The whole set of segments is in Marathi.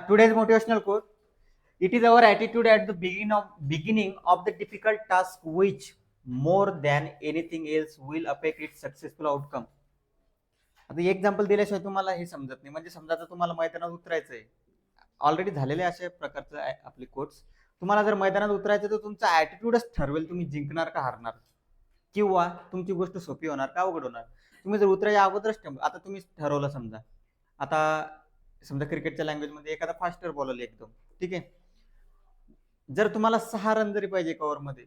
Today's motivational quote. It is our attitude at the beginning of the difficult task which more than anything else will affect its successful outcome. आता एक्झाम्पल दिल्याशिवाय तुम्हाला हे समजत नाही. म्हणजे समजा आता तुम्हाला मैदानात उतरायचं आहे, ऑलरेडी झालेले अशा प्रकारचं आपले कोट्स. तुम्हाला जर मैदानात उतरायचं तर तुमचा ॲटिट्यूडच ठरवेल तुम्ही जिंकणार का हारणार, किंवा तुमची गोष्ट सोपी होणार का अवघड होणार. तुम्ही जर उतरायच्या अगोदरच आता तुम्ही ठरवलं, समजा आता समजा क्रिकेटच्या लँग्वेजमध्ये एखादा फास्टर बॉलर एकदम ठीक आहे, जर तुम्हाला 6 रन जरी पाहिजे एका ओव्हरमध्ये,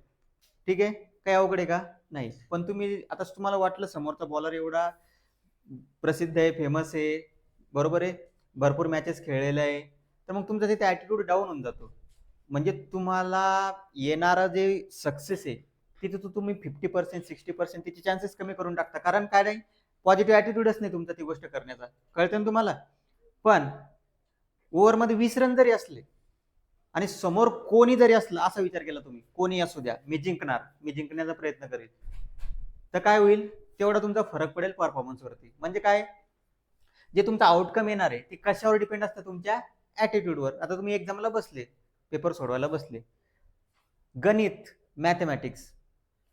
ठीक आहे, काही अवघड आहे का नाही. पण तुम्ही आता तुम्हाला वाटलं समोरचा बॉलर एवढा प्रसिद्ध आहे, फेमस आहे, बरोबर आहे, भरपूर मॅचेस खेळलेले आहे, तर मग तुमचा तिथे ॲटिट्यूड डाऊन होऊन जातो. म्हणजे तुम्हाला येणारं जे सक्सेस आहे तिथे तुम्ही 50% 60% तिचे चान्सेस कमी करून टाकता. कारण काय नाही, पॉझिटिव्ह ॲटिट्यूडच नाही तुमचा ती गोष्ट करण्याचा. कळतं ना तुम्हाला. पण ओव्हरमध्ये 20 रन जरी असले आणि समोर कोणी जरी असलं, असा विचार केला तुम्ही, कोणी असू द्या, मी जिंकणार, मी जिंकण्याचा प्रयत्न करेल, तर काय होईल, तेवढा तुमचा फरक पडेल परफॉर्मन्सवरती. म्हणजे काय, जे तुमचा आउटकम येणार आहे ते कशावर डिपेंड असतं, तुमच्या ॲटिट्यूडवर. आता तुम्ही एक्झामला बसले, पेपर सोडवायला बसले, गणित, मॅथमॅटिक्स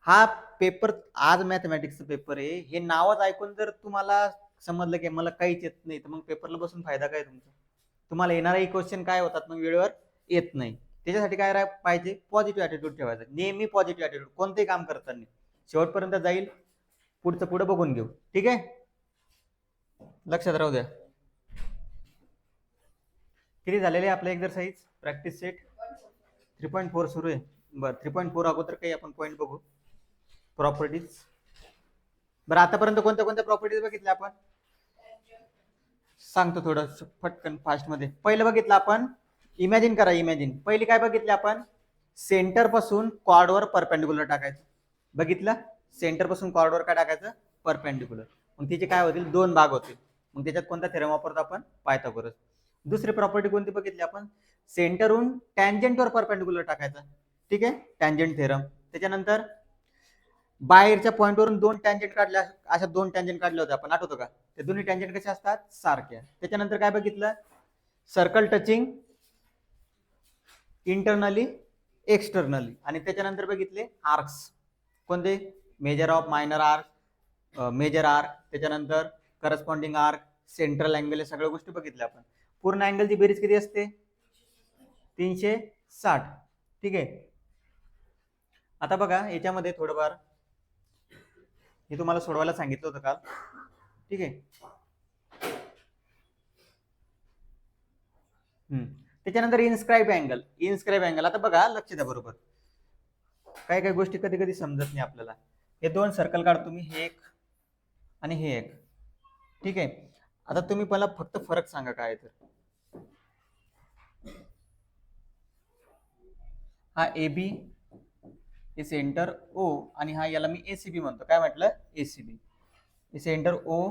हा पेपर, आज मॅथमॅटिक्सचा पेपर आहे हे नावच ऐकून जर तुम्हाला समजलं की मला काहीच येत नाही, तर मग पेपरला बसून फायदा काय तुमचा. तुम्हाला येणारे क्वेश्चन काय होतात मग वेळेवर येत नाही. त्याच्यासाठी काय पाहिजे, पॉझिटिव्ह ॲटिट्यूड ठेवायचा, नेहमी पॉझिटिव्ह ॲटिट्यूड कोणतेही काम करताना. शेवटपर्यंत जाईल, पुढचं पुढे बघून घेऊ, ठीक आहे, लक्षात राहू द्या. किती झालेले आपले एक्सरसाइज प्रॅक्टिस सेट 3.4 सुरू आहे. बरं, 3.4 अगोदर काही आपण पॉईंट बघू. प्रॉपर्टीज. बरं, आतापर्यंत कोणत्या कोणत्या प्रॉपर्टीज बघितल्या आपण, सांगतो थोडं फटकन फास्ट मध्ये. पहिलं बघितलं आपण, इमॅजिन करा, इमॅजिन. पहिली काय बघितली आपण, सेंटर पासून कॉर्डवर परपेंडिक्युलर टाकायचं. बघितलं, सेंटर पासून कॉर्डवर काय टाकायचं, परपेंडिक्युलर. मग तिचे काय होतील, 2 भाग होतील. मग त्याच्यात कोणता थेरम वापरतो आपण, पायथागोरस. दुसरी प्रॉपर्टी कोणती बघितली आपण, सेंटरहून टँजंटवर परपेंडिक्युलर टाकायचा, ठीक आहे, टँजंट थेरम. त्याच्यानंतर बाहेरच्या पॉईंटवरून 2 टँजंट काढल्या, अशा 2 टँजंट काढले होते आपण, आठवतो का. ते दोन्ही टँजंट कशा असतात, सारख्या. त्याच्यानंतर काय बघितलं, सर्कल टचिंग इंटरनली एक्सटर्नली. आणि त्याच्यानंतर बघितले आर्क्स, कोणते, measure of minor arc, major arc, त्याच्यानंतर करस्पॉन्डिंग आर्क, सेंट्रल अँगल, या सगळ्या गोष्टी बघितल्या आपण. पूर्ण अँगलची बेरीज किती असते, 360, ठीक आहे. आता बघा याच्यामध्ये थोडंफार हे तुम्हाला सोडवायला सांगितलं होतं काल, ठीक आहे. त्याच्यानंतर इन्स्क्राईब अँगल, इन्स्क्राईब अँगल. आता बघा, लक्ष द्या बरोबर, काही काही गोष्टी कधी कधी समजत नाही आपल्याला. हे 2 सर्कल काढतो मी, हे एक आणि हे एक, ठीक आहे. आता तुम्ही मला फक्त फरक सांगा काय तर. हा ए बी, हे सेंटर ओ, आणि हा याला मी एसीबी म्हणतो. काय म्हटलं, एसीबी. हे centre O,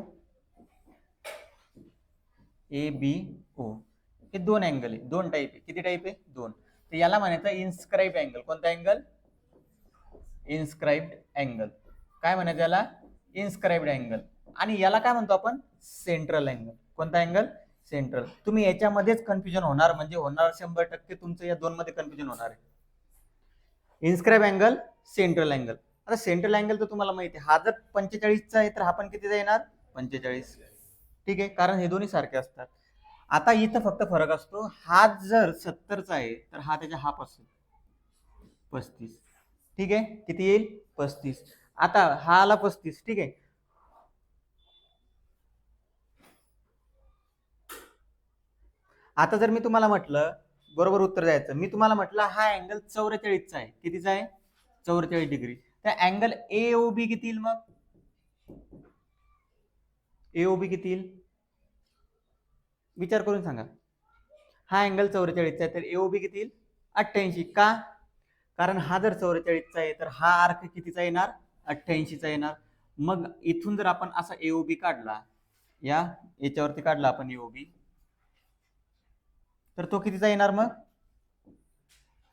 A B O, हे 2 अँगल आहे, 2 टाईप आहे. किती टाईप आहे, 2. तर याला म्हणायचं इन्स्क्राईब अँगल. कोणता अँगल, इन्स्क्राईब्ड अँगल. काय म्हणायचं याला, इन्स्क्राईब्ड अँगल. आणि याला काय म्हणतो आपण, सेंट्रल अँगल. कोणता अँगल, सेंट्रल. तुम्ही याच्यामध्येच कन्फ्युजन होणार, म्हणजे होणार 100% तुमचं या 2 मध्ये कन्फ्युजन होणार आहे. Inscribe angle, central angle. आता सेंट्रल अँगल तर तुम्हाला माहिती आहे, हा जर 45चा आहे तर हा पण कितीचा येणार, 45, ठीक आहे, कारण हे दोन्ही सारखे असतात. आता इथं फक्त फरक असतो, हा जर 70चा आहे तर हा त्याच्या हाफ असेल, 35, ठीक आहे. किती येईल, 35. आता हा आला 35, ठीक आहे. आता जर मी तुम्हाला म्हटलं, बरोबर उत्तर द्यायचं, मी तुम्हाला म्हटलं हा अँगल 44चा आहे, कितीचा आहे, 44 डिग्री. त्या अँगल एओबी किती येईल, मग एओबी किती येईल, विचार करून सांगा. हा अँगल 44चा आहे तर एओबी किती येईल, 88. का, कारण हा जर 44चा आहे तर हा आर्क कितीचा येणार, 88चा येणार. मग इथून जर आपण असा एओबी काढला, याच्यावरती काढला आपण एओबी, तर तो कितीचा येणार, मग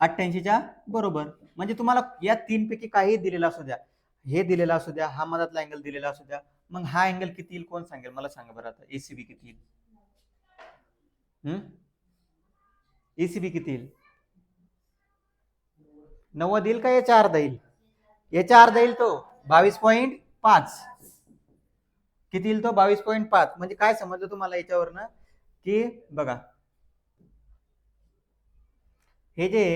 88च्या बरोबर. म्हणजे तुम्हाला या 3 पैकी काही दिलेला असू द्या, हे दिलेला असू द्या, हा मधातला अँगल दिलेला असू द्या, मग हा अँगल किती येईल कोण सांगेल मला, सांगा बरं आता, एसीबी किती येईल. एसीबी किती येईल? 90 येईल का याच्या अर्धा येईल? याच्या अर्धा येईल तो 22.5. किती येईल तो? 22.5. म्हणजे काय समजलं तुम्हाला याच्यावरनं की बघा हे जे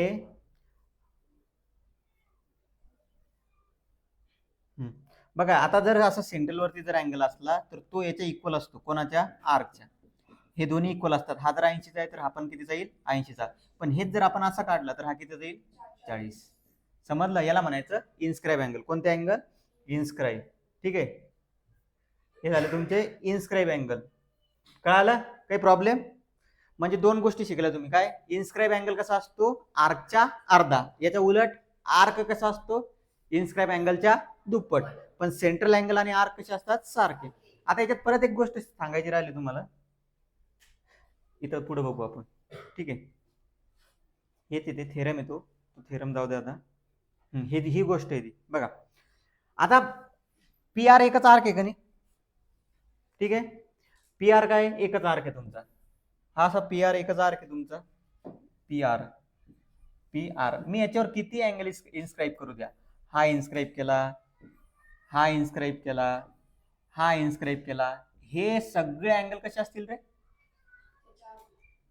बघा आता जर असं सेंट्रल वरती जर अँगल असला तर तो याच्या इक्वल असतो कोणाच्या? आर्कच्या. हे दोन्ही इक्वल असतात. हा जर 80चा आहे तर हा पण कितीचा येईल? 80चा. पण हेच जर आपण असा काढला तर हा कितीचा येईल? 40. समजलं? याला म्हणायचं इन्स्क्राईब अँगल. कोणते अँगल? इन्स्क्राईब. ठीक आहे, हे झाले तुमचे इन्स्क्राईब अँगल. कळालं? काही प्रॉब्लेम? म्हणजे दोन गोष्टी शिकल्या तुम्ही. काय? इन्स्क्राईब अँगल कसा असतो? आर्कच्या अर्धा. याच्या उलट आर्क कसा असतो? इन्स्क्राईब अँगलच्या दुप्पट. पण सेंट्रल अँगल आणि आर्क कसे असतात? सारखे. आता याच्यात परत एक गोष्ट सांगायची राहिली तुम्हाला, इथं पुढे बघू आपण. ठीक आहे, हे तिथे थेरम येतो, तो थेरम जाऊ द्या आता. ही गोष्ट आहे ती बघा. आता पी आर एकच आर्क आहे का नाही? ठीक आहे, पी आर काय? एकच आर्क आहे तुमचा. हा असा पी आर एकच आर्क आहे तुमचा. पी आर पी आर मी याच्यावर किती अँगल इन्स्क्राईब करू द्या. हा इन्स्क्राईब केला, हा इन्स्क्राईब केला, हा इन्स्क्राईब केला, हे सगळे अँगल कसे असतील रे?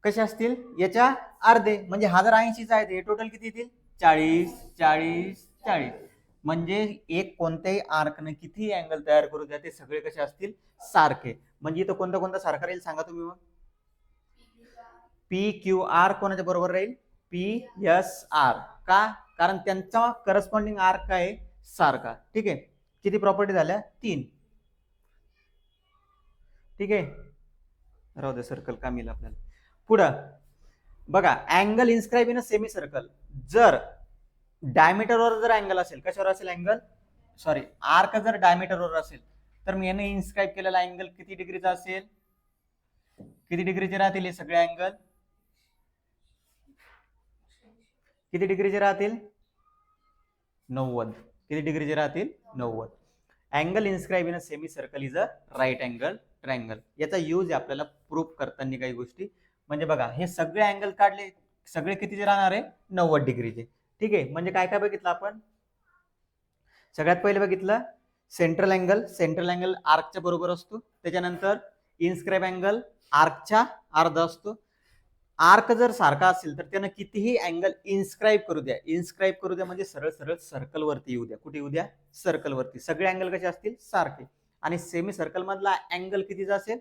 कसे असतील? याच्या अर्धे. म्हणजे हा जर 80चा आहे, टोटल किती येतील? 40 40 40. म्हणजे एक कोणत्याही आर्कने किती अँगल तयार करू द्या, ते सगळे कसे असतील? सारखे. म्हणजे इथं कोणता कोणता सारखा राहील सांगा तुम्ही मग? पी क्यू आर कोणाच्या बरोबर राहील? P S R. का? कारण त्यांचा करस्पॉन्डिंग आर्क आहे सारखा. ठीक आहे, किती प्रॉपर्टी झाल्या? 3. ठीक आहे, राहू दे, सर्कल का मिळेल आपल्याला पुढं. बघा, angle inscribe in a semi circle. जर डायमीटरवर जर अँगल असेल, कशावर असेल अँगल? सॉरी, आर्क जर डायमीटरवर असेल तर मी याने इन्स्क्राईब केलेला अँगल किती डिग्रीचा असेल? किती डिग्रीचे राहतील हे सगळे अँगल? किती डिग्रीचे राहतील? 90. किती डिग्रीचे राहतील? 90. Angle inscribe in a semi circle is a right angle triangle. याचा यूज आहे आपल्याला प्रूफ करताना काही गोष्टी. म्हणजे बघा, हे सगळे अँगल काढले, सगळे कितीचे राहणार आहे? 90 डिग्रीचे. ठीक आहे, म्हणजे काय काय बघितलं आपण? सगळ्यात पहिले बघितलं सेंट्रल अँगल. सेंट्रल अँगल आर्कच्या बरोबर असतो. त्याच्यानंतर इन्स्क्राईब अँगल आर्कच्या अर्धा असतो. आर्क जर सारखा असेल तर त्यानं कितीही अँगल इन्स्क्राईब करू द्या. इन्स्क्राईब करू द्या म्हणजे सरळ सरळ सर्कल वरती येऊ द्या. कुठे येऊ द्या? सर्कल वरती. सगळे अँगल कसे असतील? सारखे. आणि सेमी सर्कल मधला अँगल कितीचा असेल?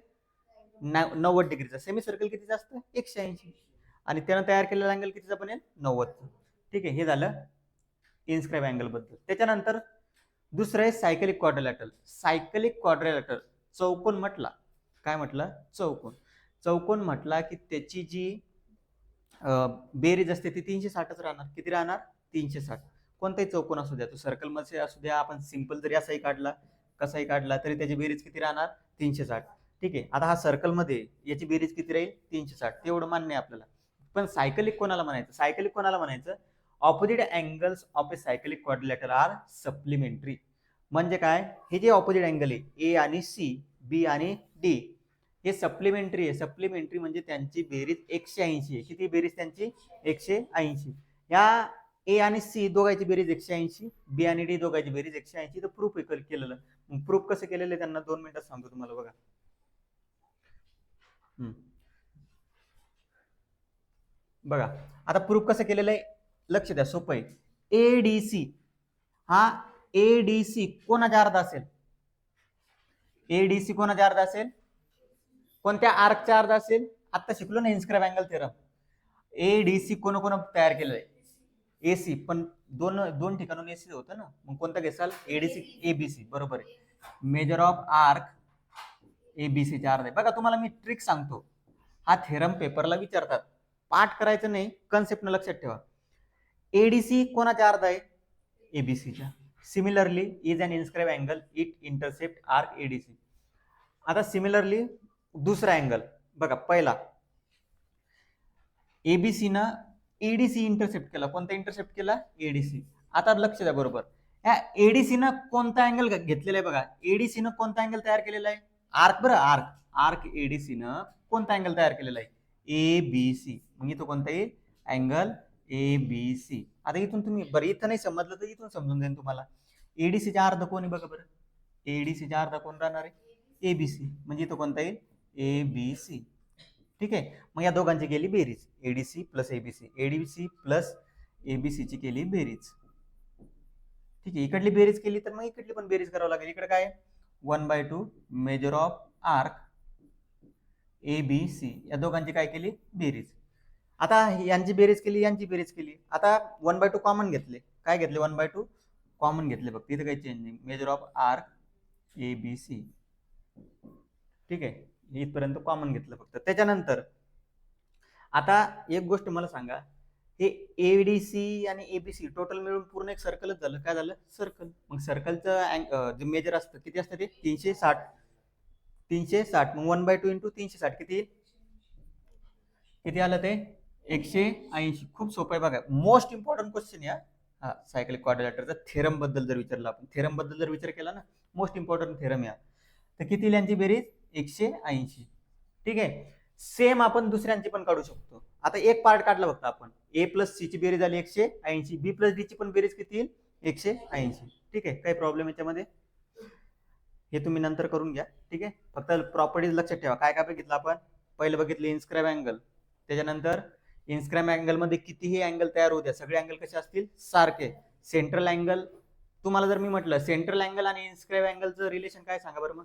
90 डिग्रीचा. सेमी सर्कल कितीचा असतं? 180. आणि त्यानं तयार केलेला अँगल कितीचा बनेल? 90. ठीक आहे, हे झालं इन्स्क्राईब अँगल बद्दल. त्याच्यानंतर दुसरं आहे सायकलिक क्वाड्रिलॅटरल. सायकलिक क्वाड्रिलॅटरल चौकोन म्हटला. काय म्हटलं? चौकोन. चौकोन म्हटला की त्याची जी बेरीज असते ती 360च राहणार. किती राहणार? 360. कोणताही चौकोन असू द्या, तो सर्कल मध्ये असू द्या, आपण सिंपल जरी असाही काढला, कसाही काढला, तरी त्याची बेरीज किती राहणार? 360. ठीक आहे, आता हा सर्कल मध्ये याची बेरीज किती राहील? 360. तेवढं मान्य आहे आपल्याला. पण सायकलिक कोणाला म्हणायचं? सायकलिक कोणाला म्हणायचं? Opposite angles of a cyclic quadrilateral are supplementary. म्हणजे काय? हे जे ऑपोजिट अँगल आहे, ए आणि सी, बी आणि डी, हे सप्लिमेंटरी आहे. सप्लिमेंटरी म्हणजे त्यांची बेरीज 180 आहे. किती बेरीज त्यांची? 180. या ए आणि सी दोघांची बेरीज 180, बी आणि डी दोघांची बेरीज 180. तर प्रूफ केलेलं. प्रूफ कसं केलेलं त्यांना 2 मिनिटात सांगतो तुम्हाला. बघा, बघा आता प्रूफ कसं केलेलं आहे, लक्ष द्या, सोपं आहे. एडीसी, हा एडीसी कोणाच्या अर्धा असेल? एडीसी कोणाच्या अर्धा असेल? कोणत्या आर्कच्या अर्धा असेल? आता शिकलो ना इन्स्क्राईब अँगल थेरम. एडीसी कोण कोण तयार केलेलं आहे? एसी. पण दोन दोन ठिकाणून एसी होतं ना, मग कोणता घेसाल? ADC ABC. बरोबर आहे. मेजर ऑफ आर्क एबीसी च्या अर्धा. बघा, तुम्हाला मी ट्रिक सांगतो, हा थेरम पेपरला विचारतात. पाठ करायचं नाही, कन्सेप्ट लक्षात ठेवा. एडीसी कोणाच्या अर्धा आहे? एबीसीच्या. Similarly is an inscribe angle it intercept arc ADC. आता सिमिलरली दुसरा अँगल बघा, पहिला एबीसी ना एडीसी इंटरसेप्ट केला. कोणता इंटरसेप्ट केला? एडीसी. आता लक्ष द्या बरोबर, या एडीसी न कोणता अँगल घेतलेला आहे? बघा, एडीसी न कोणता अँगल तयार केलेला आहे? आर्क. बरं, आर्क. आर्क एडीसी न कोणता अँगल तयार केलेला आहे? A B C. मग इथं कोणता येईल? Angle A B C. आता इथून तुम्ही बरं इथं नाही समजलं तर इथून समजून जाईल तुम्हाला. एडीसीचा अर्ध कोण आहे बघा बरं. एडीसीचा अर्ध कोण राहणार आहे? एबीसी. म्हणजे इथं कोणता येईल? A B C. ठीक आहे. मग या दोघांची केली बेरीज, ADC plus ABC. ADC plus एबीसीची केली बेरीज. ठीक आहे. इकडली बेरीज केली तर मग इकडली पण बेरीज करावं लागेल. इकडे काय? 1/2 measure of arc A B C. या दोघांची काय केली? बेरीज. आता यांची बेरीज केली, यांची बेरीज केली. आता 1/2 कॉमन घेतले. काय घेतले? 1/2 कॉमन घेतले फक्त. इथे काही चेंज नाही. Measure of arc A B C. ठीक आहे. इथपर्यंत कॉमन घेतलं फक्त. त्याच्यानंतर आता एक गोष्ट मला सांगा, हे एडीसी आणि एबीसी टोटल मिळून पूर्ण एक सर्कलच झालं. काय झालं? सर्कल. मग सर्कलचं जे मेजर असतं किती असतं ते? 360. 360. मग 1/2 इंटू 360 किती येईल? किती आलं ते? 180. खूप सोपं आहे बघा. मोस्ट इम्पॉर्टंट क्वेश्चन या हा सायक्लिक क्वाड्रिलॅटरचा थेरम बद्दल जर विचारला आपण, थेरम बद्दल जर विचार केला ना, मोस्ट इम्पॉर्टंट थेरम या. तर किती यांची बेरीज? 180. ठीक आहे. सेम आपण दुसऱ्यांची पण काढू शकतो. आता एक पार्ट काढला फक्त आपण. ए प्लस सी ची बेरीज झाली 180. बी प्लस डी ची पण बेरीज किती येईल? 180. ठीक आहे. काही प्रॉब्लेम याच्यामध्ये? हे तुम्ही नंतर करून घ्या. ठीक आहे. फक्त प्रॉपर्टीज लक्षात ठेवा. काय काय बघितलं आपण? पहिलं बघितलं इन्स्क्राइब अँगल. त्याच्यानंतर इन्स्क्राइब अँगल मध्ये कितीही अँगल तयार होऊ द्या, सगळे अँगल कसे असतील? सारखे. सेंट्रल अँगल, तुम्हाला जर मी म्हटलं सेंट्रल अँगल आणि इन्स्क्राइब अँगलचं रिलेशन काय सांगा बरं मग?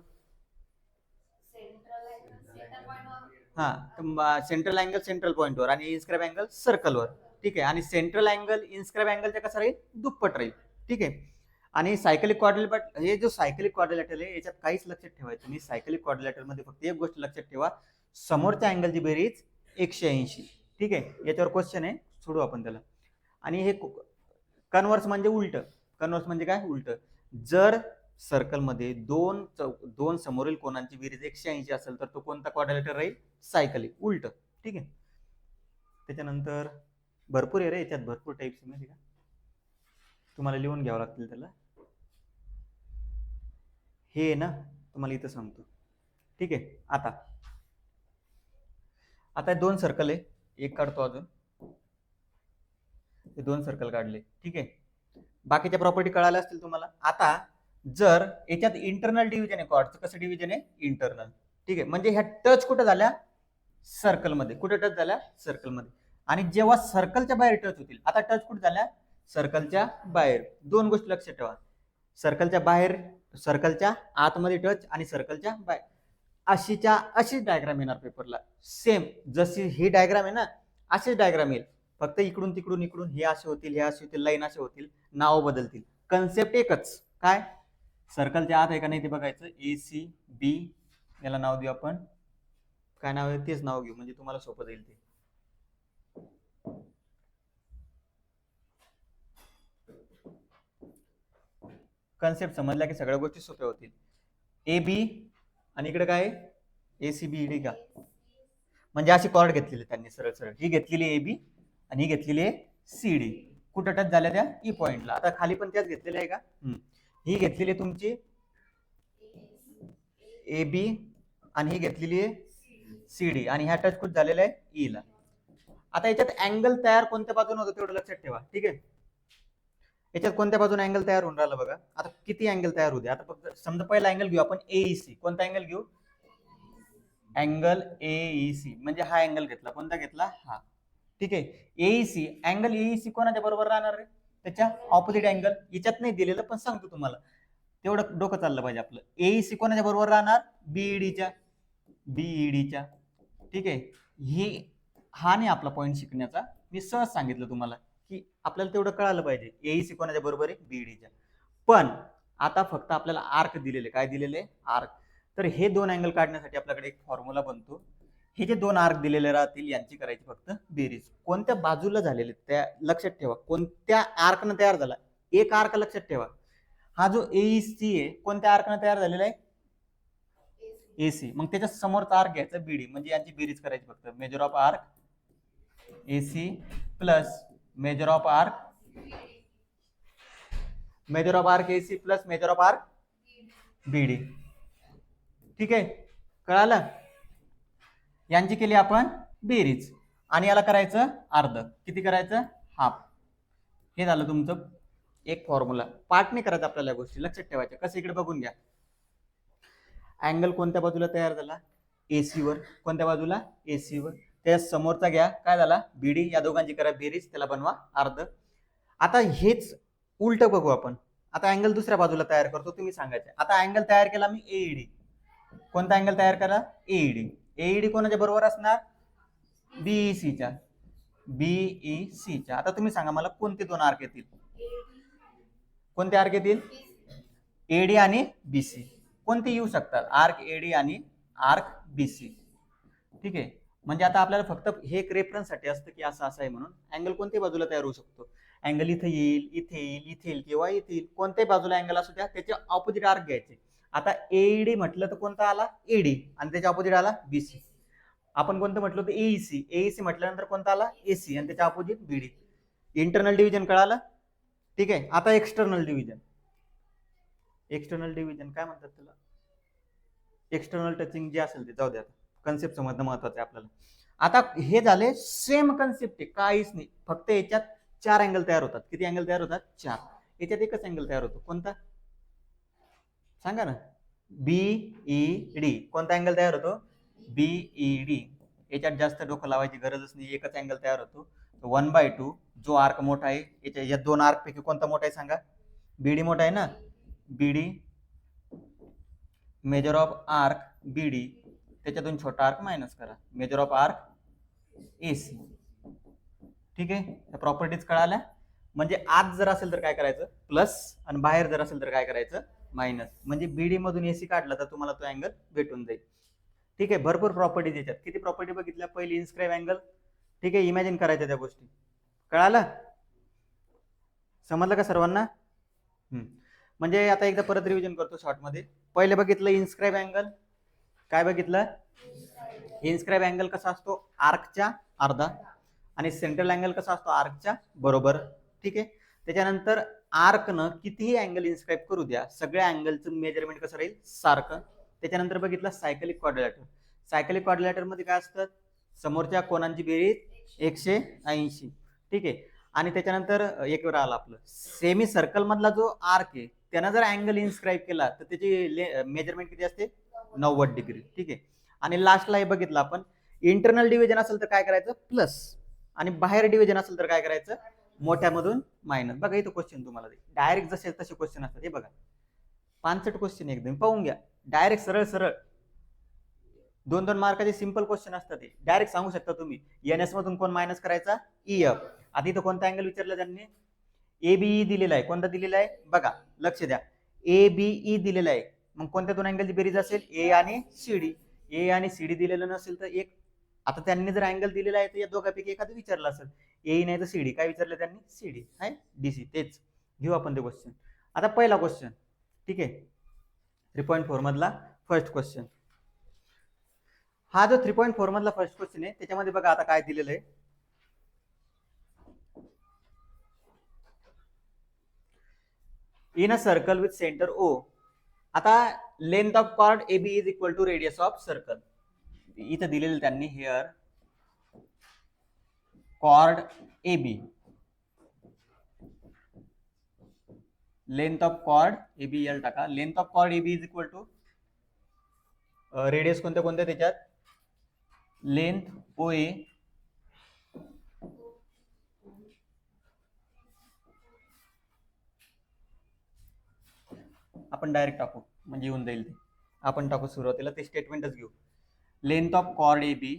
हा, सेंट्रल अँगल सेंट्रल पॉइंटवर आणि इन्स्क्राइब अँगल सर्कलवर. ठीक आहे. आणि सेंट्रल अँगल इन्स्क्राइब अँगलच्या कसा राहील? दुप्पट राहील. ठीक आहे. आणि सायकलिक क्वाड्रिलॅटर, हे जो सायकलिक क्वाड्रिलॅटर आहे याच्यात काहीच लक्षात ठेवायचं नाही. सायकलिक क्वाड्रिलॅटर मध्ये फक्त एक गोष्ट लक्षात ठेवा, समोरच्या अँगलची बेरीज 180. ठीक आहे. याच्यावर क्वेश्चन आहे, सोडू आपण त्याला. आणि हे कन्व्हर्स म्हणजे उलट. कन्व्हर्स म्हणजे काय? उलट. जर सर्कल मध्ये दोन समोरील कोणांची बेरीज 180 असेल तर तो कोणता क्वाड्रिलॅटर राहील? सायकलिक. उलट. ठीक आहे. त्याच्यानंतर भरपूर आहे रे याच्यात, भरपूर टाइप्स माहिती का, तुम्हाला लिहून घ्यावं लागतील त्याला. हे ना तुम्हाला इथं सांगतो. ठीक आहे. आता दोन सर्कल आहे, एक काढतो अजून. हे दोन सर्कल काढले. ठीक आहे. बाकीच्या प्रॉपर्टी कळाल्या असतील तुम्हाला. आता जर याच्यात इंटरनल डिव्हिजन आहे, कॉर्डचं कसं डिव्हिजन आहे? इंटरनल. ठीक आहे. म्हणजे ह्या टच कुठं झाल्या? सर्कलमध्ये. कुठे टच झाल्या? सर्कलमध्ये. आणि जेव्हा सर्कलच्या बाहेर टच होतील, आता टच कुठे झाल्या? सर्कलच्या बाहेर. दोन गोष्टी लक्षात ठेवा, सर्कलच्या बाहेर, सर्कलच्या आतमध्ये टच आणि सर्कलच्या बाहेर. अशीच डायग्राम येणार पेपरला. सेम जशी ही डायग्राम आहे ना, अशीच डायग्राम येईल. फक्त इकडून तिकडून इकडून हे असे होतील, हे असे होतील, लाईन असे होतील, नाव बदलतील. कन्सेप्ट एकच. काय? सर्कलच्या आत आहे का नाही ते बघायचं. ए सी बी याला नाव देऊ आपण. काय नाव आहे तेच नाव घेऊ, म्हणजे तुम्हाला सोपं जाईल ते. कन्सेप्ट समजला की सगळ्या गोष्टी सोप्या होतील. ए बी आणि इकडे काय? ए सी बी डी का, म्हणजे अशी कॉर्ड घेतलेली त्यांनी सरळ सरळ. ही घेतलेली ए बी आणि ही घेतलेली आहे सी डी. कुठं टच झाल्या त्या? ई पॉइंटला. आता खाली पण त्याच घेतलेल्या आहे का? ही घेतलेली तुमची ए बी आणि ही घेतलेली आहे सी डी आणि ह्या टच कुठ झालेला आहे? ई ला. आता याच्यात अँगल तयार कोणत्या बाजूने होतो तेवढं लक्षात ठेवा. ठीक आहे. याच्यात कोणत्या बाजूने अँगल तयार होऊन राहिला बघा. आता किती अँगल तयार होते? आता फक्त समजा पहिला अँगल घेऊ आपण एईसी. कोणता अँगल घेऊ? Angle AEC. म्हणजे हा अँगल घेतला. कोणता घेतला? हा. ठीक आहे. एईसी अँगल एईसी कोणाच्या बरोबर राहणार आहे? त्याच्या ऑपोजिट अँगल. याच्यात नाही दिलेलं पण सांगतो तुम्हाला, तेवढं डोकं चाललं पाहिजे आपलं. एईसी कोणाच्या बरोबर राहणार? बीईडीच्या. बीईडीच्या. ठीक आहे. हा नाही आपला पॉईंट शिकण्याचा, मी सहज सांगितलं तुम्हाला की आपल्याला तेवढं कळालं पाहिजे. एईसी कोणाच्या बरोबर आहे? बीईडीच्या. पण आता फक्त आपल्याला आर्क दिलेले. काय दिलेले? आर्क. तर हे दोन अँगल काढण्यासाठी आपल्याकडे एक फॉर्म्युला बनतो. हे जे दोन आर्क दिलेले राहतील यांची करायची फक्त बेरीज. कोणत्या बाजूला झालेले त्या लक्षात ठेवा. कोणत्या आर्कनं तयार झाला? एक आर्क लक्षात ठेवा. हा जो एईसी आहे कोणत्या आर्कनं तयार झालेला आहे? एसी. मग त्याच्या समोरचा आर्क घ्यायचा बीडी, म्हणजे यांची बेरीज करायची फक्त. Measure of arc AC plus measure of arc, measure of arc AC plus measure of arc BD. ठीक आहे. कळालं? यांची केली आपण बेरीज, आणि याला करायचं अर्ध. किती करायचं? हाफ. हे झालं तुमचं एक फॉर्म्युला. पार्ट नाही करायचं आपल्याला, गोष्टी लक्षात ठेवायच्या. कसं इकडे बघून घ्या. अँगल कोणत्या बाजूला तयार झाला? AC वर. कोणत्या बाजूला? AC वर. त्या समोरचा घ्या, काय झाला? BD. या दोघांची करा बेरीज, त्याला बनवा अर्ध. आता हेच उलट बघू आपण. आता अँगल दुसऱ्या बाजूला तयार करतो, तुम्ही सांगायचं. आता अँगल तयार केला मी AED. कोणता अँगल तयार करा? AED. AED कोणाच्या बरोबर असणार? BECच्या. BECच्या. आता तुम्ही सांगा मला कोणते दोन आर्क येतील? कोणते आर्क येतील? AD आणि BC. कोणते येऊ शकतात? आर्क AD आणि आर्क BC. ठीक आहे. म्हणजे आता आपल्याला फक्त हे एक रेफरन्स साठी असतं की असं असं आहे म्हणून. अँगल कोणत्या बाजूला तयार होऊ शकतो? अँगल इथे येईल, इथे येईल, इथे येईल किंवा इथे येईल. कोणत्याही बाजूला अँगल असू द्या, त्याचे ऑपोजिट आर्क घ्यायचे. आता AED म्हटलं तर कोणता आला? AD, आणि त्याच्या ऑपोजिट आला BC. आपण कोणतं म्हटलं होतं? AEC. AEC म्हटल्यानंतर कोणता आला? AC, आणि त्याच्या ऑपोजिट BD. इंटरनल डिव्हिजन कळालं? ठीक आहे. आता एक्सटर्नल डिव्हिजन. एक्सटर्नल डिव्हिजन काय म्हणतात त्याला? एक्सटर्नल टचिंग जे असेल ते जाऊ द्या, कन्सेप्ट समजणं महत्वाचं आहे आपल्याला. आता हे झाले सेम कन्सेप्ट आहे, काहीच नाही. फक्त याच्यात 4 अँगल तयार होतात. किती अँगल तयार होतात? 4. याच्यात एकच अँगल तयार होतो. कोणता? सांगा ना. BED. कोणता अँगल तयार होतो? BED. याच्यात जास्त डोकं लावायची गरजच नाही, एकच अँगल तयार होतो. 1/2. जो आर्क मोठा आहे, या दोन आर्क पैकी कोणता मोठा आहे सांगा? BD मोठा आहे ना. BD, major of arc BD, त्याच्यातून छोटा आर्क मायनस करा. Major of arc AC. ठीक आहे. प्रॉपर्टीज कळाल्या. म्हणजे आत जर असेल तर काय करायचं? प्लस, आणि बाहेर जर असेल तर काय करायचं? मायनस. म्हणजे BD मधून AC काढला तर तुम्हाला तो अँगल भेटून जाईल. ठीक आहे. भरपूर प्रॉपर्टीज याच्यात. किती प्रॉपर्टी बघितल्या? पहिली इन्स्क्राईब अँगल. ठीक आहे. इमॅजिन करायच्या त्या गोष्टी. कळालं? समजलं का सर्वांना? म्हणजे आता एकदा परत रिव्हिजन करतो शॉर्टमध्ये. पहिले बघितलं इन्स्क्राईब अँगल. काय बघितलं? इन्स्क्राईब अँगल कसा असतो? आर्कच्या अर्धा. आणि सेंट्रल अँगल कसा असतो? आर्कच्या बरोबर. ठीक आहे. त्याच्यानंतर आर्कनं कितीही अँगल इन्स्क्राईब करू द्या, सगळ्या अँगलचं मेजरमेंट कसं राहील? सारखं. त्याच्यानंतर बघितलं सायकलिक क्वाड्रिलॅटर. सायकलिक क्वाड्रिलॅटर मध्ये काय असतं? समोरच्या कोनांची बेरीज 180. ठीक आहे. आणि त्याच्यानंतर एक वेळा आला आपलं सेमी सर्कल मधला जो आर्क आहे, त्यानं जर अँगल इन्स्क्राईब केला तर त्याची मेजरमेंट किती असते? 90 डिग्री. ठीक आहे. आणि लास्टला हे बघितलं आपण, इंटरनल डिव्हिजन असेल तर काय करायचं? प्लस, आणि बाहेर डिव्हिजन असेल तर काय करायचं? मोठ्यामधून मायनस. बघा इथं क्वेश्चन तुम्हाला डायरेक्ट जसे तसे क्वेश्चन असतात. हे बघा 65 क्वेश्चन एकदम पाहून घ्या. डायरेक्ट सरळ सरळ 2-2 मार्काचे सिंपल क्वेश्चन असतात. ते डायरेक्ट सांगू शकता तुम्ही. NS मधून कोण मायनस करायचा? EF. आता इथं कोणता अँगल विचारला त्यांनी? ABE दिलेला आहे. कोणता दिलेला आहे? बघा लक्ष द्या. ABE दिलेला आहे. मग कोणत्या दोन अँगलची बेरीज असेल? A आणि CD. A आणि CD दिलेलं नसेल तर एक. आता त्यांनी जर अँगल दिलेला आहे तर या दोघांपैकी एखादं विचारलं असेल. A नाही तर CD. काय विचारलं त्यांनी? CD आहे DC. तेच घेऊ आपण ते क्वेश्चन. आता पहिला क्वेश्चन. ठीक आहे. 3.4 मधला फर्स्ट क्वेश्चन. हा जो 3.4 मधला फर्स्ट क्वेश्चन आहे, त्याच्यामध्ये बघा आता काय दिलेलं आहे. In a circle with centre O. आता length of chord AB is equal to radius of circle. इथं दिलेलं त्यांनी here chord AB, length of chord AB L टाका. Length of chord AB is equal to radius कोणत्या कोणत्या त्याच्यात? लेंथ OA, आपण डायरेक्ट टाकू म्हणजे येऊन जाईल ते. आपण टाकू सुरुवातीला ते स्टेटमेंटच घेऊ. Length of chord AB,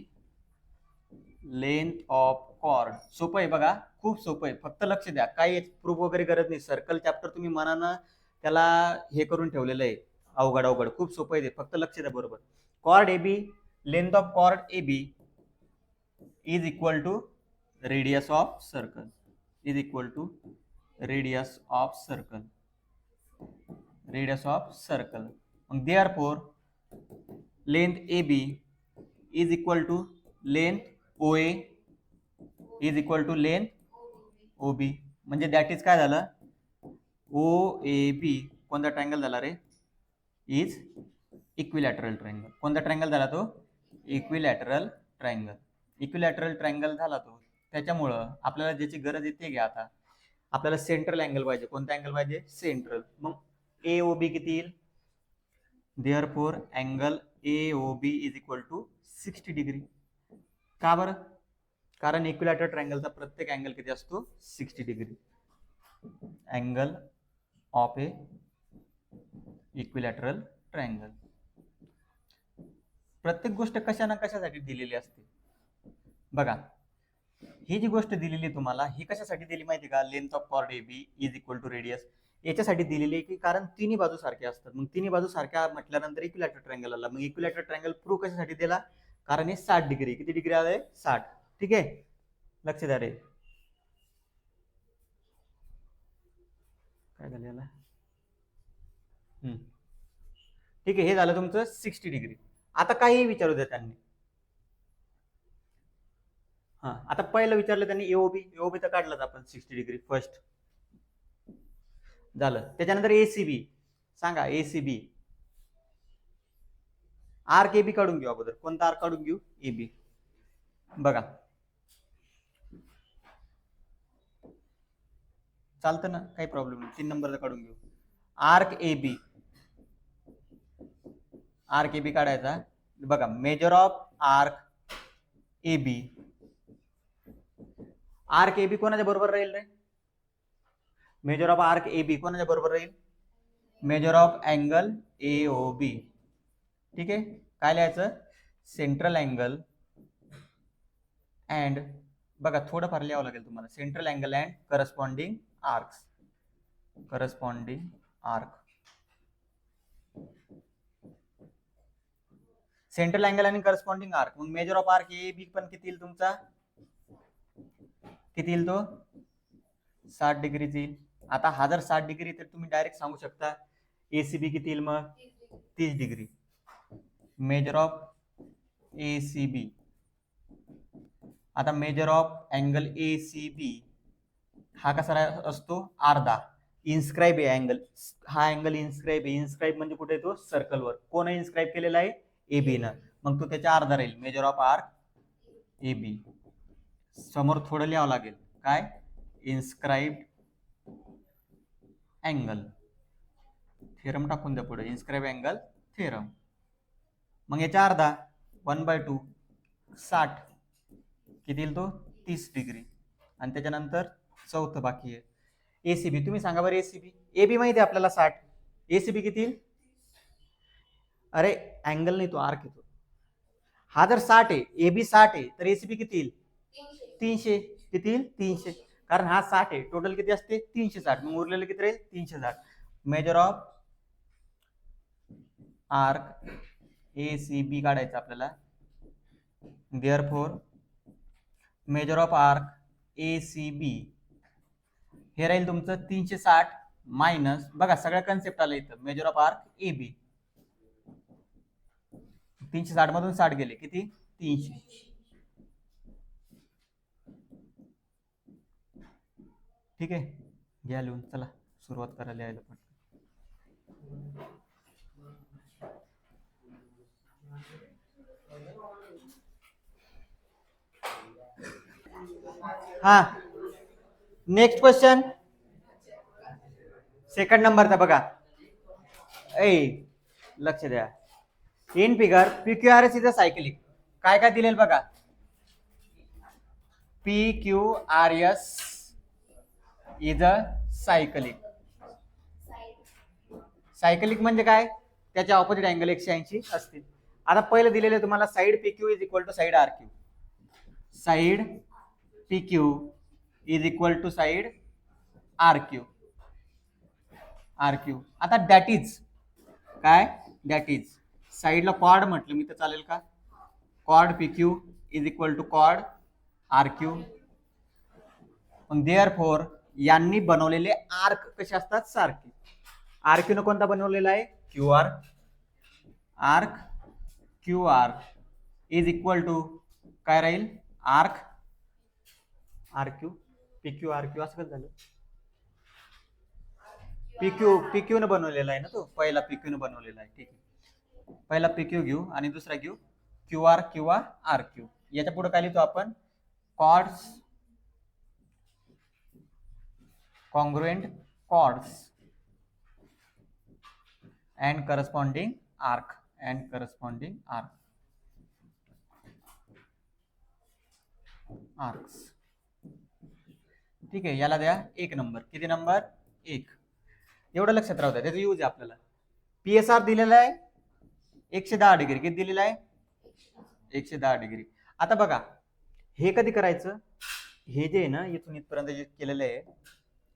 length of chord. सोपं आहे बघा, खूप सोपं आहे. फक्त लक्ष द्या, काही प्रूफ वगैरे गरज नाही. सर्कल चॅप्टर तुम्ही मनानं त्याला हे करून ठेवलेलं आहे. अवघड अवघड खूप सोपं आहे ते. फक्त लक्ष द्या बरोबर. Chord AB, length of chord AB is equal to radius of circle. Is equal to radius of circle. Radius of circle. मग therefore length AB is equal to length OA is equal to length OB. म्हणजे दॅट इज काय झालं? OAB कोणता ट्रायंगल झाला रे? Is equilateral triangle. कोणता ट्रायंगल झाला तो? Equilateral triangle. इक्विलॅटरल ट्रायंगल झाला तो, त्याच्यामुळं आपल्याला ज्याची गरज आहे ते घ्या. आता आपल्याला सेंट्रल अँगल पाहिजे. कोणता अँगल पाहिजे? सेंट्रल. मग AOB किती येईल? Therefore angle AOB is equal to 60 degree. का बरं? कारण इक्विलॅटरल ट्रायंगलचा प्रत्येक अँगल किती असतो? 60 degree. Angle of A equilateral triangle. प्रत्येक गोष्ट कशा ना कशासाठी दिलेली असते बघा. ही जी गोष्ट दिलेली तुम्हाला, ही कशासाठी दिली माहिती का? Length of chord AB is equal to radius. याच्यासाठी दिलेली आहे की कारण तिन्ही बाजू सारख्या असतात. मग तिन्ही बाजू सारख्या म्हटल्यानंतर इक्विलॅटरल ट्रायंगल आला. मग इक्विलॅटरल ट्रायंगल प्रूव्ह कशासाठी दिला? कारण हे 60 डिग्री. किती डिग्री आले? 60. ठीक आहे, लक्ष द्या रे. काय झालं याला? ठीक आहे, हे झालं तुमचं 60 डिग्री. आता काही विचारू द्या त्यांनी. आता पहिलं विचारलं त्यांनी एओबी तर काढलाच आपण 60 डिग्री फर्स्ट झालं. त्याच्यानंतर ACB सांगा. ACB आर्क AB काढून घेऊ अगोदर. कोणता आर्क काढून घेऊ? AB. बघा चालतं ना, काही प्रॉब्लेम नाही. 3 नंबरचा काढून घेऊ. आर्क AB काढायचा. बघा major of arc AB. Arc AB कोणाच्या बरोबर राहील रे? मेजर ऑफ आर्क AB कोणाच्या बरोबर राहील? Measure of angle AOB. ठीक आहे, काय लिहायचं? सेंट्रल अँगल अँड, बघा थोडंफार लिहावं लागेल तुम्हाला. Central angle and corresponding arcs. Corresponding arc. Central angle आणि करस्पॉन्डिंग आर्क. मग मेजर ऑफ आर्क AB पण किती येईल तुमचा? किती येईल तो? 60 डिग्रीच येईल. आता हा जर 60 डिग्री तर तुम्ही डायरेक्ट सांगू शकता ACB किती येईल? मग 30 डिग्री. Measure of ACB. आता मेजर ऑफ अँगल ACB हा कसा असतो? अर्धा. इन्स्क्राईब आहे अँगल. हा अँगल इन्स्क्राईब आहे. इन्स्क्राईब म्हणजे कुठे येतो? सर्कलवर. कोण इन्स्क्राईब केलेला आहे? AB न. मग तो त्याच्या अर्धा राहील. Major of arc AB. समोर थोडं लिहावं लागेल. काय? Inscribed angle. थेरम टाकून द्या पुढे. Inscribe angle theorem. मग याच्या अर्धा 1/2 60 किती येईल तो? 30 डिग्री. आणि त्याच्यानंतर चौथं बाकी आहे ACB. तुम्ही सांगा बरं ACB. AB माहिती आहे आपल्याला 60. ACB किती येईल? अरे अँगल नाही, तो आर्क येतो. हा जर 60 आहे, AB 60 आहे, तर ACB किती येईल? 300. किती येईल? 300. कारण हा 60 आहे. टोटल किती असते? 360. मग उरलेलं किती राहील? 360. मेजर ऑफ आर्क ACB काढायचं आपल्याला. Therefore major of arc ACB हे राहील तुमचं 360 मायनस, बघा सगळ्या कन्सेप्ट आलं इथं. मेजर ऑफ आर्क AB 360 मधून 60 गेले किती? 300. ठीक आहे, घ्या लिहून. चला सुरुवात करा लिहायला पण. हा नेक्स्ट क्वेश्चन. सेकंड नंबरचा बघा. लक्ष द्या. In figure PQRS is a cyclic. काय काय दिलेलं बघा. PQRS is a cyclic. Cyclic म्हणजे काय? त्याच्या ऑपोजिट अँगल 180 असतील. आता पहिलं दिलेलं तुम्हाला side PQ is equal to side RQ. Side PQ is equal to side RQ. आता दॅट इज काय? दॅट इज साइडला कॉर्ड म्हटलं मी तर चालेल का? Chord PQ is equal to chord RQ. मग देअरफॉर यांनी बनवलेले आर्क कसे असतात? सारखे. RQ न कोणता बनवलेला आहे? QR. Arc QR is equal to काय राहील? Arc RQ. PQ RQ असं कसं झालं? PQ न बनवलेला आहे ना तो. पहिला PQ न बनवलेला आहे. ठीक आहे, पहिला PQ घेऊ आणि दुसरा घेऊ QR किंवा RQ. याच्या पुढे काय लिहितो आपण, chords, congruent chords and corresponding arc, and corresponding arcs. ठीक आहे, याला द्या 1 नंबर. किती नंबर, 1. एवढं लक्षात राहू द्या, त्याचा यूज आहे आपल्याला. PSR दिलेला आहे 110 डिग्री. किती दिलेला आहे, 110 डिग्री. आता बघा हे कधी करायचं, हे जे आहे ना इथून इथपर्यंत जे केलेलं आहे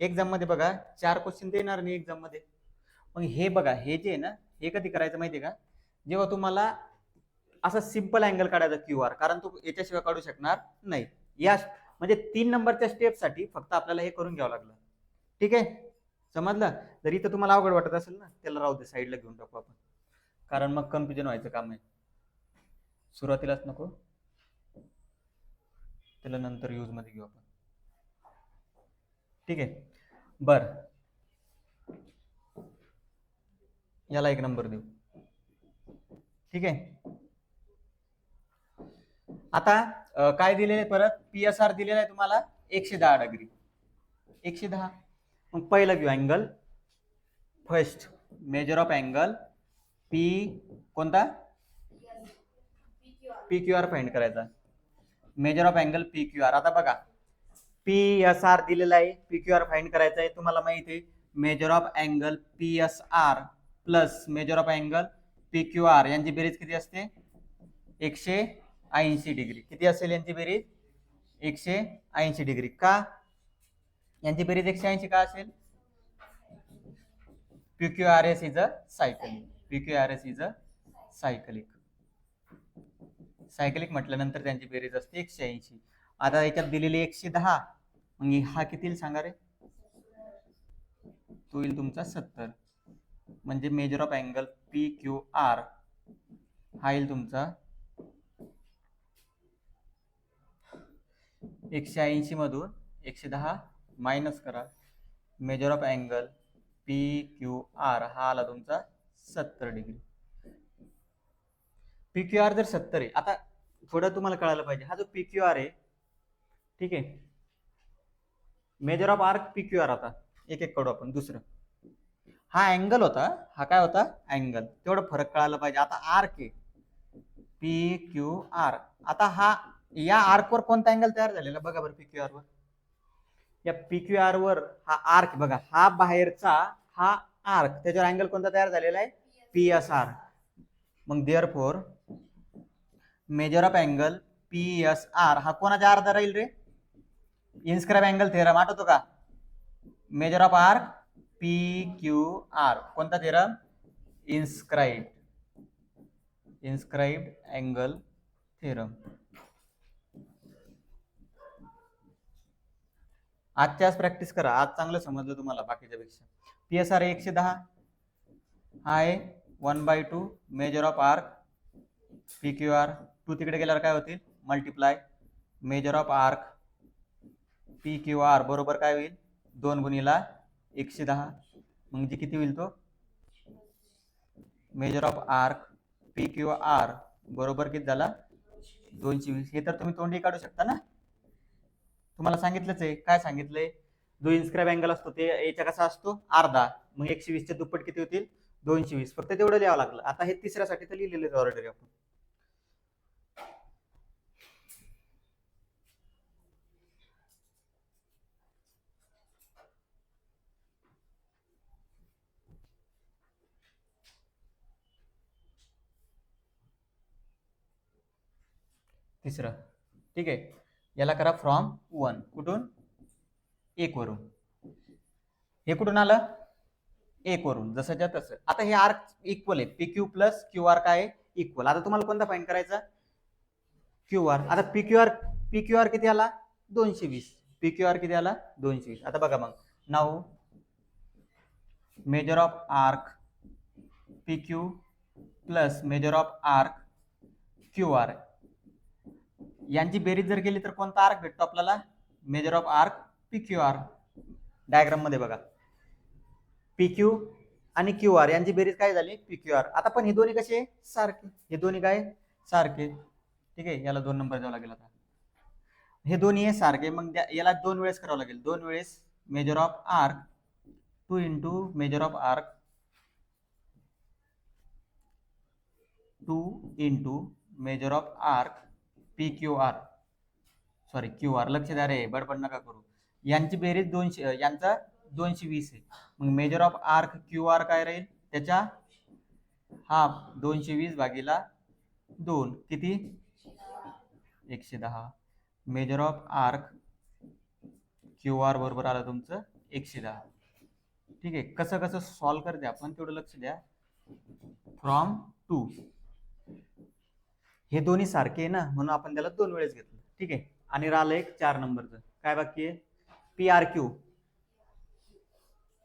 एक्झाम मध्ये बघा 4 क्वेश्चन देणार नाही एक्झाम मध्ये. मग हे बघा हे जे आहे ना हे कधी करायचं माहितीये का, जेव्हा तुम्हाला असा सिंपल अँगल काढायचा QR, कारण तू याच्याशिवाय काढू शकणार नाही. या म्हणजे 3 नंबरच्या स्टेप साठी फक्त आपल्याला हे करून घ्यावं लागलं. ठीक आहे, समजलं. जर इथं तुम्हाला अवघड वाटत असेल ना, त्याला राहू दे, साईडला घेऊन टाकू आपण, कारण मग कन्फ्युजन व्हायचं काम आहे. सुरुवातीलाच नको, त्याला नंतर यूज मध्ये घेऊ आपण. ठीक आहे, बर याला 1 नंबर देऊ. ठीक आहे, आता काय दिलेलं आहे परत, PSR दिलेला आहे तुम्हाला 110 डिग्री, 110. मग पहिला घेऊ angle, first measure of angle P, कोणता, PQR फाइंड करायचा. Measure of angle PQR. आता बघा PSR दिलेला आहे, PQR फाइंड करायचा आहे. तुम्हाला माहिती आहे measure of angle PSR plus measure of angle PQR यांची बेरीज किती असते, 180 डिग्री. किती असेल यांची बेरीज, 180 डिग्री. का यांची बेरीज 180 का असेल, PQRS is a cyclic, PQRS is a cyclic. Cyclic म्हटल्यानंतर त्यांची बेरीज असते 180. आता याच्यात दिलेली 110, मग हा किती सांगा रे, तो येईल तुमचा 70. म्हणजे मेजर ऑफ अँगल PQR हा येईल तुमचा 180 मधून 110 मायनस करा, मेजर ऑफ अँगल PQR हा आला तुमचा 70 डिग्री. PQR जर 70 आहे, आता थोडं तुम्हाला कळायला पाहिजे, हा जो PQR आहे, ठीक आहे, मेजर ऑफ आर्क PQR. आता एक एक काढू आपण. दुसरं हा अँगल होता, हा काय होता, अँगल. तेवढं फरक कळायला पाहिजे. आता आर्क आहे PQR. आता हा या आर्क वर कोणता अँगल तयार झालेला बघा बरं, PQR वर, या PQR वर हा आर्क बघा, हा बाहेरचा हा आर्क, त्याच्यावर अँगल कोणता तयार झालेला आहे, PSR. मग therefore measure of angle PSR हा कोणाच्या अर्धा राहील रे, इन्स्क्राइब अँगल थेरम आठवतो का, मेजर ऑफ आर्क PQR कोणता थेरम, इन्स्क्राइब्ड अँगल थेरम. आजच्याच प्रॅक्टिस करा, आज चांगलं समजलं तुम्हाला बाकीच्या पेक्षा. PSR 110 आहे 1/2 मेजर ऑफ आर्क PQR. 2 तिकडे गेल्यावर काय होतील, multiply major of arc PQR बरोबर काय होईल, 2 गुणिला 110. म्हणजे किती होईल तो, मेजर ऑफ आर्क PQR बरोबर किती झाला, 220. हे तर तुम्ही तोंडी काढू शकता ना, तुम्हाला सांगितलंच आहे. काय सांगितलंय, जो इन्स्क्राइब अँगल असतो ते याच्या कसा असतो, अर्धा. मग 120 चे दुप्पट किती होतील, 220. फक्त तेवढं लिहावं लागलं. आता हे तिसऱ्यासाठी तर लिहिलेलं ऑलरेडी आपण. तिसरं, ठीक आहे, याला करा फ्रॉम 1. कुठून, 1 वरून. हे कुठून आलं, 1 वरून, जसंच्या तसं. आता हे आर्क इक्वल आहे, PQ प्लस QR काय आहे, इक्वल. आता तुम्हाला कोणता फाइंड करायचा, QR. आता PQR किती आला, 220. PQR किती आला, 220. आता बघा मग, now major of arc PQ plus measure of arc QR यांची बेरीज जर केली तर कोणता आर्क भेटतो आपल्याला, major of arc PQR. Diagram मध्ये बघा, PQ आणि QR यांची बेरीज काय झाली, PQR. आता पण हे दोन्ही कसे सारखे, हे दोन्ही काय सारखे. ठीक आहे, याला 2 नंबर द्यावा लागेल. आता हे दोन्ही आहे सारखे, मग याला 2 वेळेस करावं लागेल. 2 वेळेस measure of arc 2 into measure of arc 2 into measure of arc P Q R, sorry Q R, लक्ष द्या रे, बडबड नका करू. यांची बेरीज 200, यांचा 220 आहे. मग measure of arc Q R काय राहील, त्याच्या हाफ 220 भागीला 2 किती 110. Measure of arc Q R बरोबर आलं तुमचं 110. ठीक आहे, कसं कसं सॉल्व करते आपण तेवढं लक्ष द्या. फ्रॉम 2, हे दोन्ही सारखे आहे ना, म्हणून आपण त्याला 2 वेळेस घेतलं. ठीक आहे, आणि राहिलं एक 4 नंबरचं. काय बाकी आहे, P R Q.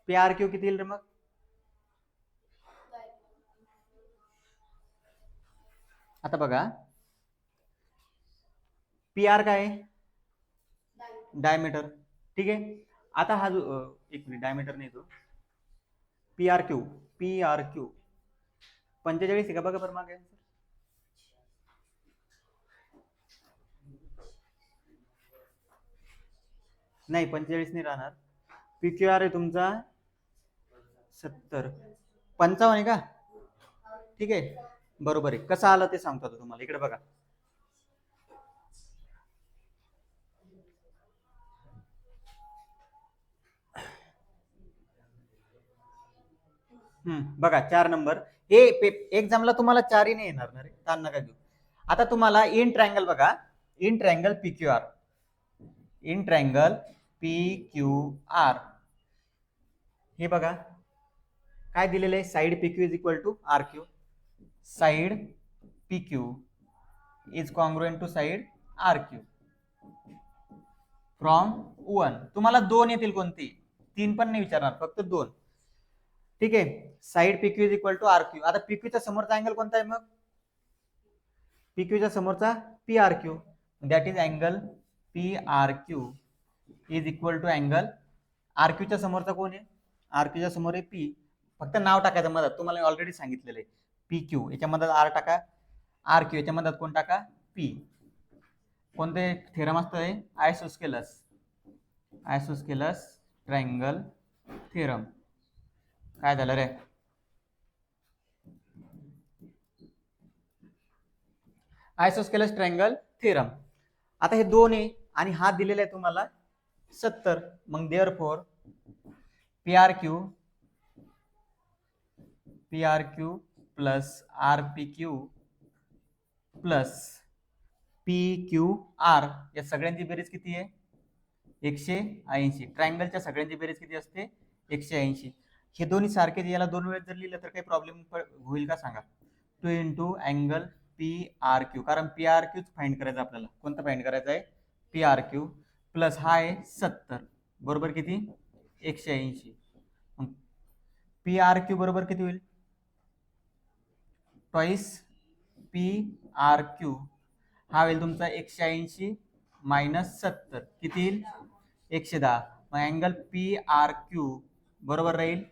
P R Q किती येईल रे मग, आता बघा पी आर काय आहे, डायमीटर. ठीक आहे, आता हा जो एक मिनिट, डायमीटर नाही तो P R Q. P R Q 45 आहे का बघा बरं मागे. नाही 45 नाही राहणार. पी क्यू आर आहे तुमचा 70, 55 आहे का. ठीक आहे, बरोबर आहे. कसं आलं ते सांगतो आता तुम्हाला, इकडे बघा. बघा 4 नंबर. हे एक्झामला तुम्हाला 4ही नाही येणार ना रे, ताण नका घेऊ. आता तुम्हाला इन ट्रायंगल बघा, in triangle P Q R, in triangle P Q R, हे बघा काय दिलेलं आहे, side P Q is equal to R Q. Side P Q is congruent to side R Q from 1. तुम्हाला 2 येतील कोणती, 3 पण नाही विचारणार, फक्त 2. ठीक आहे, side P Q is equal to R Q. आता पी क्यूचा समोरचा अँगल कोणता आहे मग, पी क्यूचा समोरचा P R Q, that is angle P R Q is equal to angle R क्यूच्या समोरचा कोण आहे, आर क्यूच्या समोर आहे पी. फक्त नाव टाकायचं मधात, तुम्हाला ऑलरेडी सांगितलेलं आहे. पी क्यू याच्या मधात आर टाका, आर क्यू याच्या मधात कोण टाका, पी. कोणते थेरम असतं, आयसोस्केलस, आयसोस्केलस ट्रायंगल थेरम. काय झालं रे, आयसोस्केलस ट्रायंगल थेरम. आता हे 2 आहे आणि हा दिलेला आहे तुम्हाला 70. मग therefore P R Q plus R P Q plus P Q R, या सगळ्यांची बेरीज किती आहे 180. ट्रायंगलच्या सगळ्यांची बेरीज किती असते 180. हे दोन्ही सारखेच, याला 2 वेळेस जर लिहिलं तर काही प्रॉब्लेम होईल का सांगा. 2 into angle P R Q, कारण पी आर क्यूच फाइंड करायचं आपल्याला. कोणतं फाइंड करायचं आहे, पी आर क्यू प्लस हा आहे 70 बरोबर किती 180. मग पी आर क्यू बरोबर किती होईल, ट्वाइस पी आर क्यू, हा होईल तुमचा 180 मायनस 70 किती येईल 110. मग अँगल पी आर क्यू बरोबर राहील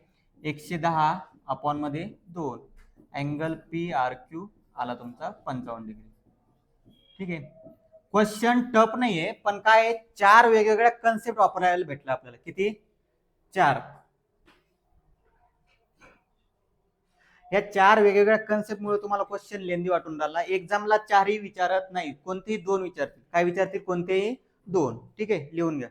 110 अपॉन मध्ये 2. अँगल पी आर क्यू आला तुमचा 55 डिग्री. ठीक आहे, क्वेश्चन टफ नाहीये, पण काय 4 वेगवेगळ्या कन्सेप्ट वापरायला भेटलं आपल्याला. किती 4. या 4 वेगवेगळ्या कन्सेप्ट मुळे तुम्हाला क्वेश्चन लेंदी वाटून राहिला. एक्झामला 4ही विचारत नाही, कोणतेही 2 विचारतील. काय विचारतील, कोणतेही 2. ठीक आहे, लिहून घ्या.